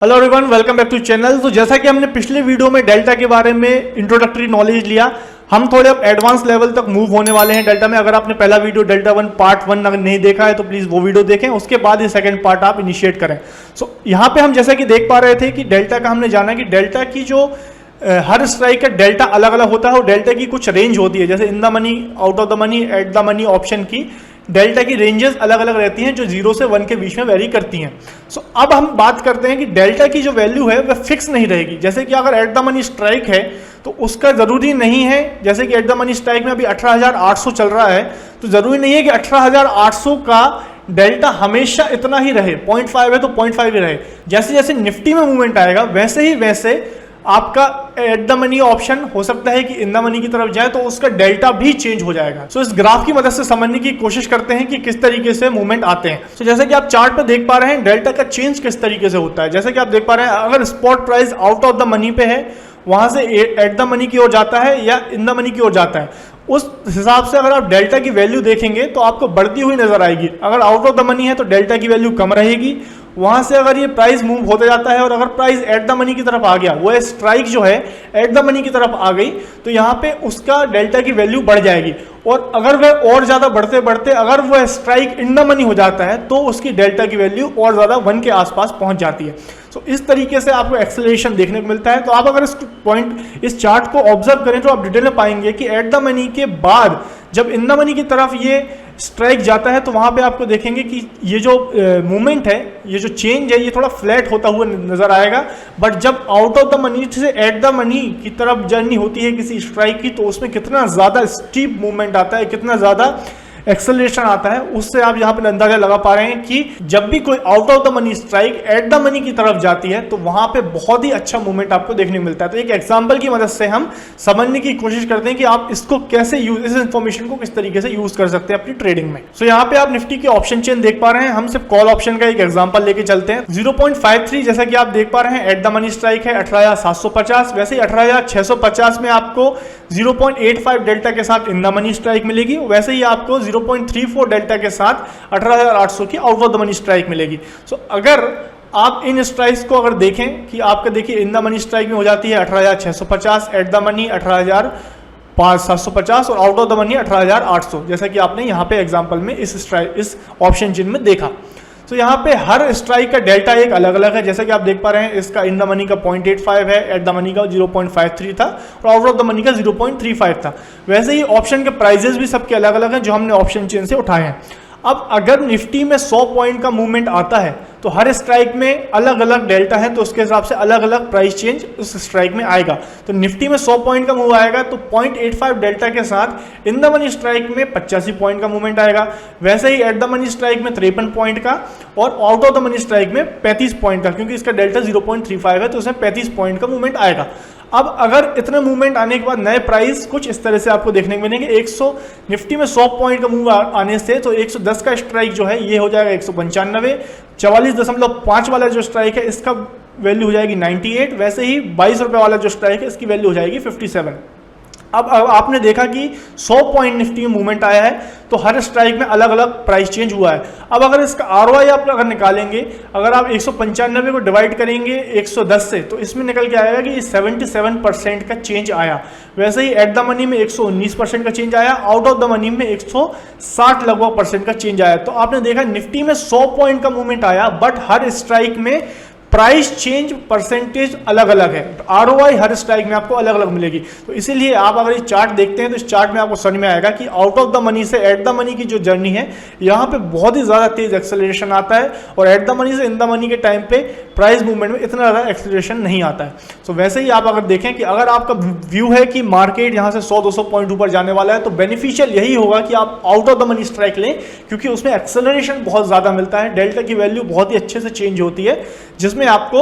Hello everyone, welcome back to channel. तो जैसा कि हमने पिछले वीडियो में डेल्टा के बारे में इंट्रोडक्टरी नॉलेज लिया, हम थोड़े अब एडवांस लेवल तक मूव होने वाले हैं डेल्टा में। अगर आपने पहला वीडियो डेल्टा 1 पार्ट 1 अगर नहीं देखा है तो प्लीज वो वीडियो देखें, उसके बाद ये सेकंड पार्ट आप इनिशिएट करें। सो यहाँ पे हम जैसा कि देख पा रहे थे कि डेल्टा का हमने जाना कि डेल्टा की जो हर स्ट्राइक का डेल्टा अलग अलग होता है और डेल्टा की कुछ रेंज होती है, जैसे in the money, out of the money, at the money option की डेल्टा की रेंजेस अलग अलग रहती हैं जो 0 से 1 के बीच में वेरी करती हैं। सो अब हम बात करते हैं कि डेल्टा की जो वैल्यू है वह फिक्स नहीं रहेगी। जैसे कि अगर एट द मनी स्ट्राइक है तो उसका जरूरी नहीं है, जैसे कि एट द मनी स्ट्राइक में अभी 18,800 चल रहा है, तो जरूरी नहीं है कि 18,800 का डेल्टा हमेशा इतना ही रहे। 0.5 है तो 0.5 ही रहे। जैसे जैसे निफ्टी में मूवमेंट आएगा वैसे आपका एट द मनी ऑप्शन हो सकता है कि इन द मनी की तरफ जाए तो उसका डेल्टा भी चेंज हो जाएगा। सो इस ग्राफ की मदद से समझने की कोशिश करते हैं कि किस तरीके से मूवमेंट आते हैं। सो जैसे कि आप चार्ट पे देख पा रहे हैं डेल्टा का चेंज किस तरीके से होता है। जैसे कि आप देख पा रहे हैं, अगर spot price out of the money पे है, वहां से एट द मनी की ओर जाता है या इन द मनी की ओर जाता है, उस हिसाब से अगर आप डेल्टा की वैल्यू देखेंगे तो आपको बढ़ती हुई नजर आएगी। अगर आउट ऑफ द मनी है तो डेल्टा की वैल्यू कम रहेगी। वहां से अगर ये प्राइस मूव होते जाता है और अगर प्राइस एट द मनी की तरफ आ गया, वो स्ट्राइक जो है एट द मनी की तरफ आ गई, तो यहाँ पे उसका डेल्टा की वैल्यू बढ़ जाएगी। और अगर वह और ज्यादा बढ़ते बढ़ते अगर वह स्ट्राइक इन द मनी हो जाता है तो उसकी डेल्टा की वैल्यू और ज्यादा 1 के आसपास पहुंच जाती है। सो इस तरीके से आपको एक्सेलरेशन देखने को मिलता है। तो आप अगर इस चार्ट को ऑब्जर्व करें तो आप डिटेल में पाएंगे कि एट द मनी के बाद जब इन द मनी की तरफ ये स्ट्राइक जाता है तो वहां पे आपको देखेंगे कि ये जो मूवमेंट है, ये जो चेंज है, ये थोड़ा फ्लैट होता हुआ नजर आएगा। बट जब आउट ऑफ द मनी से एट द मनी की तरफ जर्नी होती है किसी स्ट्राइक की, तो उसमें कितना ज्यादा स्टीप मूवमेंट आता है, कितना ज्यादा एक्सेलरेशन आता है, उससे आप यहाँ पे अंदाजा लगा पा रहे हैं कि जब भी कोई out of the money strike at the money की तरफ जाती है तो वहां पे बहुत ही अच्छा मूवमेंट आपको देखने को मिलता है। तो एक एग्जांपल की मदद से हम समझने की कोशिश करते हैं कि आप इसको कैसे यूज, इस इंफॉर्मेशन को किस तरीके से यूज कर सकते हैं अपनी ट्रेडिंग में। सो यहाँ पे आप निफ्टी के ऑप्शन चेन देख पा रहे हैं। हम सिर्फ कॉल ऑप्शन का एक एग्जाम्पल लेके चलते हैं। 0.53 जैसा कि आप देख पा रहे हैं एट द मनी स्ट्राइक है 18,750। वैसे ही 18,650 में आपको 0.85 डेल्टा के साथ इन द मनी स्ट्राइक मिलेगी। वैसे ही आपको 0.34 डेल्टा के साथ 18,800 की out of the money strike मिलेगी। सो अगर आप इन स्ट्राइक्स को अगर देखें कि आपका देखिए इन द मनी स्ट्राइक में हो जाती है 18,650, एट द मनी 18,750 और आउट ऑफ द मनी 18,800, जैसा कि आपने यहाँ पे एग्जांपल में इस ऑप्शन चिन्ह में देखा। तो यहाँ पे हर स्ट्राइक का डेल्टा एक अलग अलग है। जैसा कि आप देख पा रहे हैं, इसका इन द मनी का 0.85 है, एट द मनी का 0.53 था और आउट ऑफ द मनी का 0.35 था। वैसे ही ऑप्शन के प्राइजेस भी सबके अलग अलग हैं जो हमने ऑप्शन चेन से उठाए हैं। अब अगर निफ्टी में 100 पॉइंट का मूवमेंट आता है तो हर स्ट्राइक में अलग अलग डेल्टा है, तो उसके हिसाब से अलग अलग प्राइस चेंज उस स्ट्राइक में आएगा। तो निफ्टी में 100 पॉइंट का मूव आएगा तो 0.85 डेल्टा के साथ इन द मनी स्ट्राइक में 85 पॉइंट का मूवमेंट आएगा। वैसे ही एट द मनी स्ट्राइक में 53 पॉइंट का और out of the money strike में 35 पॉइंट का, क्योंकि इसका डेल्टा 0.35 है तो उसमें 35 पॉइंट का मूवमेंट आएगा। अब अगर इतने मूवमेंट आने के बाद नए प्राइस कुछ इस तरह से आपको देखने को मिलेंगे। निफ्टी में 100 पॉइंट का मूव आने से तो 110 का स्ट्राइक जो है ये हो जाएगा 195। 44.5 वाला जो स्ट्राइक है इसका वैल्यू हो जाएगी 98। वैसे ही 22 रुपए वाला जो स्ट्राइक है इसकी वैल्यू हो जाएगी 57। अब आपने देखा कि 100 पॉइंट निफ्टी में मूवमेंट आया है तो हर स्ट्राइक में अलग अलग प्राइस चेंज हुआ है। अब अगर इसका ROI आप अगर निकालेंगे, अगर आप 195 को डिवाइड करेंगे 110 से, तो इसमें निकल के आएगा कि 77% का चेंज आया। वैसे ही एट द मनी में 119% का चेंज आया, आउट ऑफ द मनी में 160 लगभग % का चेंज आया। तो आपने देखा निफ्टी में 100 पॉइंट का मूवमेंट आया बट हर स्ट्राइक में प्राइस चेंज परसेंटेज अलग अलग है। तो ROI हर स्ट्राइक में आपको अलग अलग मिलेगी। तो इसीलिए आप अगर ये चार्ट देखते हैं तो इस चार्ट में आपको समझ में आएगा कि आउट ऑफ द मनी से एट द मनी की जो जर्नी है यहाँ पे बहुत ही ज़्यादा तेज एक्सेलरेशन आता है और एट द मनी से इन द मनी के टाइम पे प्राइस मूवमेंट में इतना ज़्यादा एक्सेलरेशन नहीं आता है। तो वैसे ही आप अगर देखें कि अगर आपका व्यू है कि मार्केट यहाँ से 100-200 पॉइंट ऊपर जाने वाला है तो बेनिफिशियल यही होगा कि आप out of the money strike लें, क्योंकि उसमें एक्सेलरेशन बहुत ज़्यादा मिलता है, डेल्टा की वैल्यू बहुत ही अच्छे से चेंज होती है, जिसमें आपको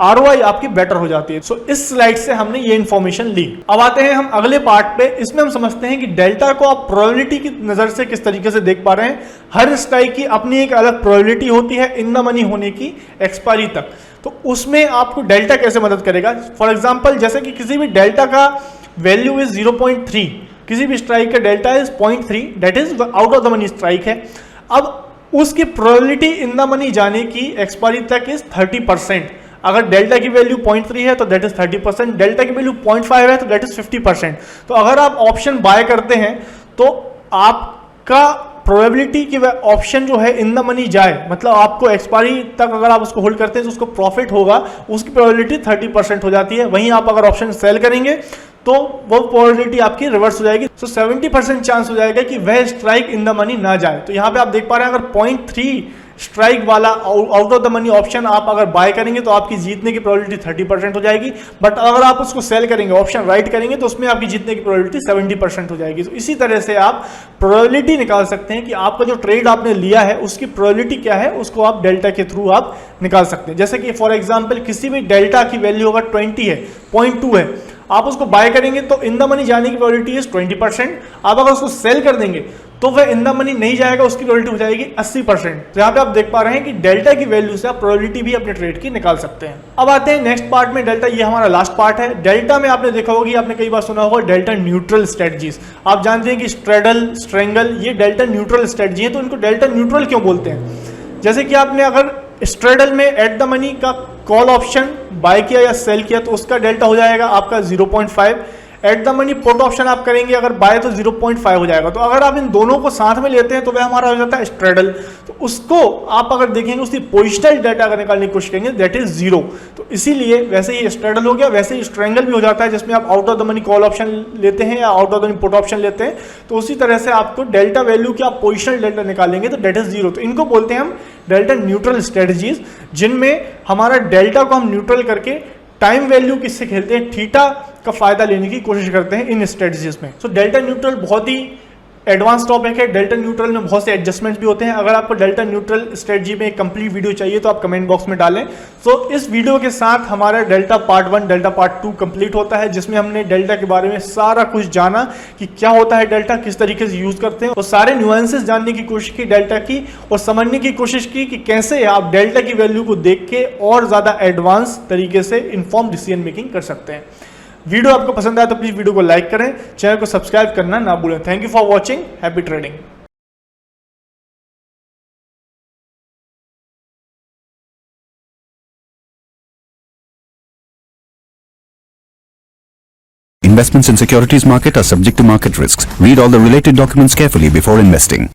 ROI आपकी बेटर हो जाती है। सो इस स्लाइड से हमने ये इंफॉर्मेशन ली। अब आते हैं हम अगले पार्ट पे। इसमें हम समझते हैं कि डेल्टा को आप प्रोबेबिलिटी की नजर से किस तरीके से देख पा रहे हैं। हर स्ट्राइक की अपनी एक अलग प्रोबेबिलिटी होती है इन द मनी होने की एक्सपायरी तक, तो उसमें आपको डेल्टा कैसे मदद करेगा। फॉर एग्जाम्पल, जैसे कि किसी भी डेल्टा का वैल्यू इज 0.3, किसी भी स्ट्राइक का delta is 0.3, that is out of the money strike है। अब उसकी प्रोबेबिलिटी इन द मनी जाने की एक्सपायरी तक इज 30%। अगर डेल्टा की वैल्यू 0.3 है तो दैट इज 30%, डेल्टा की वैल्यू 0.5 है तो दैट इज 50%। तो अगर आप ऑप्शन बाय करते हैं तो आपका प्रोबेबिलिटी कि वह ऑप्शन जो है इन द मनी जाए, मतलब आपको एक्सपायरी तक अगर आप उसको होल्ड करते हैं तो उसको प्रॉफिट होगा, उसकी प्रोबेबिलिटी 30% हो जाती है। वहीं आप अगर ऑप्शन सेल करेंगे तो वो प्रोबेबिलिटी आपकी रिवर्स हो जाएगी। सो 70% चांस हो जाएगा कि वह स्ट्राइक इन द मनी ना जाए। तो यहाँ पे आप देख पा रहे हैं अगर 0.3 स्ट्राइक वाला out of the money option आप अगर बाय करेंगे तो आपकी जीतने की प्रोबेबिलिटी 30% हो जाएगी, बट अगर आप उसको सेल करेंगे, ऑप्शन राइट करेंगे, तो उसमें आपकी जीतने की प्रोबेबिलिटी 70% हो जाएगी। तो इसी तरह से आप प्रोबेबिलिटी निकाल सकते हैं कि आपका जो ट्रेड आपने लिया है उसकी प्रोबेबिलिटी क्या है, उसको आप डेल्टा के थ्रू आप निकाल सकते हैं। जैसे कि फॉर एग्जाम्पल किसी भी डेल्टा की वैल्यू अगर 20 है, 0.2 है, आप उसको बाय करेंगे तो इन द मनी जाने की प्रोबेबिलिटी इज 20%। आप अगर उसको सेल कर देंगे तो वह इन द मनी नहीं जाएगा, उसकी प्रोबेबिलिटी हो जाएगी 80%। तो यहाँ पे आप देख पा रहे हैं कि डेल्टा की वैल्यू से आप प्रोबेबिलिटी भी अपने ट्रेड की निकाल सकते हैं। अब आते हैं नेक्स्ट पार्ट में, डेल्टा, ये हमारा लास्ट पार्ट है। डेल्टा में आपने देखा होगा, आपने कई बार सुना होगा डेल्टा न्यूट्रल स्ट्रेटजीज। आप जानते हैं कि स्ट्रेडल, स्ट्रेंगल, ये डेल्टा न्यूट्रल स्ट्रेटजी है। तो इनको डेल्टा न्यूट्रल क्यों बोलते हैं? जैसे कि आपने अगर स्ट्रेडल में एट द मनी का कॉल ऑप्शन बाय किया या सेल किया तो उसका डेल्टा हो जाएगा आपका 0.5। At the money put option आप करेंगे अगर बाय तो 0.5 हो जाएगा। तो अगर आप इन दोनों को साथ में लेते हैं तो वह हमारा हो जाता है स्ट्रेडल। तो उसको आप अगर देखेंगे उसकी पोजिशनल डाटा अगर निकालने की कोशिश करेंगे दैट इज 0। तो इसीलिए वैसे ही स्ट्रेडल हो गया, वैसे ही स्ट्रेंगल भी हो जाता है जिसमें आप out of the money call option लेते हैं या out of the money put option लेते हैं। तो उसी तरह से आपको डेल्टा वैल्यू की आप पोजिशनल डेल्टा निकालेंगे तो दैट इज 0। तो इनको बोलते हैं हम डेल्टा न्यूट्रल स्ट्रेटजीज, जिनमें हमारा डेल्टा को हम न्यूट्रल करके टाइम वैल्यू किससे खेलते हैं, थीटा का फायदा लेने की कोशिश करते हैं इन स्ट्रेटजीज में। सो डेल्टा न्यूट्रल बहुत ही एडवांस टॉपिक है। डेल्टा न्यूट्रल में बहुत से एडजस्टमेंट्स भी होते हैं। अगर आपको डेल्टा न्यूट्रल स्ट्रेटजी में एक कंप्लीट वीडियो चाहिए तो आप कमेंट बॉक्स में डालें। सो इस वीडियो के साथ हमारा delta part 1, delta part 2 complete होता है, जिसमें हमने डेल्टा के बारे में सारा कुछ जाना कि क्या होता है डेल्टा, किस तरीके से यूज करते हैं, और सारे न्यूएंसेस जानने की कोशिश की डेल्टा की, और समझने की कोशिश की कि कैसे आप डेल्टा की वैल्यू को देख के और ज्यादा एडवांस तरीके से इन्फॉर्म डिसीजन मेकिंग कर सकते हैं। वीडियो आपको पसंद आया तो प्लीज वीडियो को लाइक करें, चैनल को सब्सक्राइब करना ना भूलें। Thank you for watching, happy trading. Investments in securities market are subject to market risks. Read all the related documents carefully before investing.